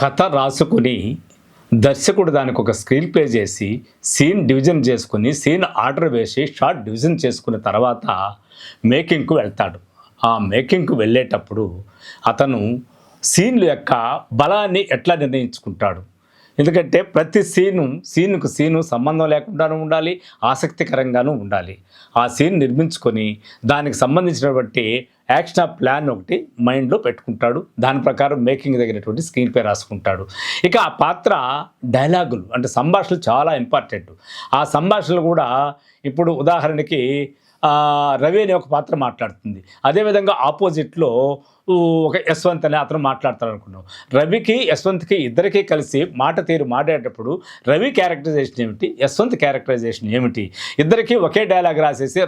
కథ రాసుకుని దర్శకుడు దానికి ఒక స్క్రీన్ ప్లే చేసి సీన్ డివిజన్ చేసుకుని సీన్ ఆర్డర్ వేసి షార్ట్ డివిజన్ చేసుకున్న తర్వాత మేకింగ్కు వెళ్తాడు. ఆ మేకింగ్కు వెళ్ళేటప్పుడు అతను సీన్ల యొక్క బలాన్ని ఎట్లా నిర్ణయించుకుంటాడు? ఎందుకంటే ప్రతి సీనుకు సీను సంబంధం లేకుండానూ ఉండాలి, ఆసక్తికరంగానూ ఉండాలి. ఆ సీన్ నిర్మించుకొని దానికి సంబంధించినటువంటి యాక్షన్ ప్లాన్ ఒకటి మైండ్లో పెట్టుకుంటాడు. దాని ప్రకారం మేకింగ్ తగినటువంటి స్క్రీన్ ప్లే రాసుకుంటాడు. ఇక ఆ పాత్ర డైలాగులు అంటే సంభాషణలు చాలా ఇంపార్టెంట్. ఆ సంభాషణలు కూడా ఇప్పుడు ఉదాహరణకి రవి అనే ఒక పాత్ర మాట్లాడుతుంది. అదేవిధంగా ఆపోజిట్లో ఒక యశ్వంత్ అనే అతను మాట్లాడతాడు అనుకున్నాం. రవికి యశ్వంత్కి ఇద్దరికీ కలిసి మాట తీరు మాట్లాడేటప్పుడు రవి క్యారెక్టరైజేషన్ ఏమిటి, యశ్వంత్ క్యారెక్టరైజేషన్ ఏమిటి, ఇద్దరికీ ఒకే డైలాగ్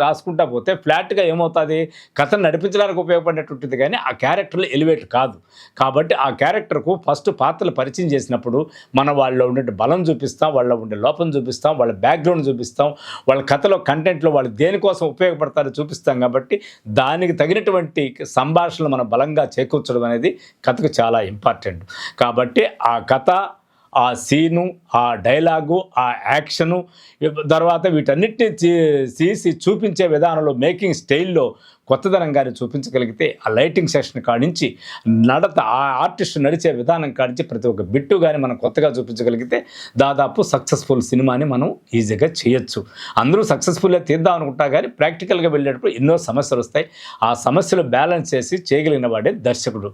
రాసుకుంటా పోతే ఫ్లాట్గా ఏమవుతుంది, కథను నడిపించడానికి ఉపయోగపడేటువంటిది కానీ ఆ క్యారెక్టర్లు ఎలివేట్ కాదు. కాబట్టి ఆ క్యారెక్టర్కు ఫస్ట్ పాత్రలు పరిచయం చేసినప్పుడు మనం వాళ్ళలో ఉండే బలం చూపిస్తాం, వాళ్ళలో ఉండే లోపం చూపిస్తాం, వాళ్ళ బ్యాక్గ్రౌండ్ చూపిస్తాం, వాళ్ళ కథలో కంటెంట్లో వాళ్ళు దేనికోసం ఉపయోగపడతారో చూపిస్తాం. కాబట్టి దానికి తగినటువంటి సంభాషణలు మన బలంగా చేకూర్చడం అనేది కథకు చాలా ఇంపార్టెంట్. కాబట్టి ఆ కథ, ఆ సీను, ఆ డైలాగు, ఆ యాక్షను తర్వాత వీటన్నిటిని తీసి చూపించే విధానంలో మేకింగ్ స్టైల్లో కొత్తదనంగానే చూపించగలిగితే ఆ లైటింగ్ సెక్షన్ కాడించి ఆ ఆర్టిస్ట్ నడిచే విధానం కాడించి ప్రతి ఒక్క బిట్టు కానీ మనం కొత్తగా చూపించగలిగితే దాదాపు సక్సెస్ఫుల్ సినిమాని మనం ఈజీగా చేయొచ్చు. అందరూ సక్సెస్ఫుల్గా తీద్దాం అనుకుంటా కానీ ప్రాక్టికల్గా వెళ్ళేటప్పుడు ఎన్నో సమస్యలు వస్తాయి. ఆ సమస్యలు బ్యాలెన్స్ చేసి చేయగలిగిన వాడే దర్శకుడు.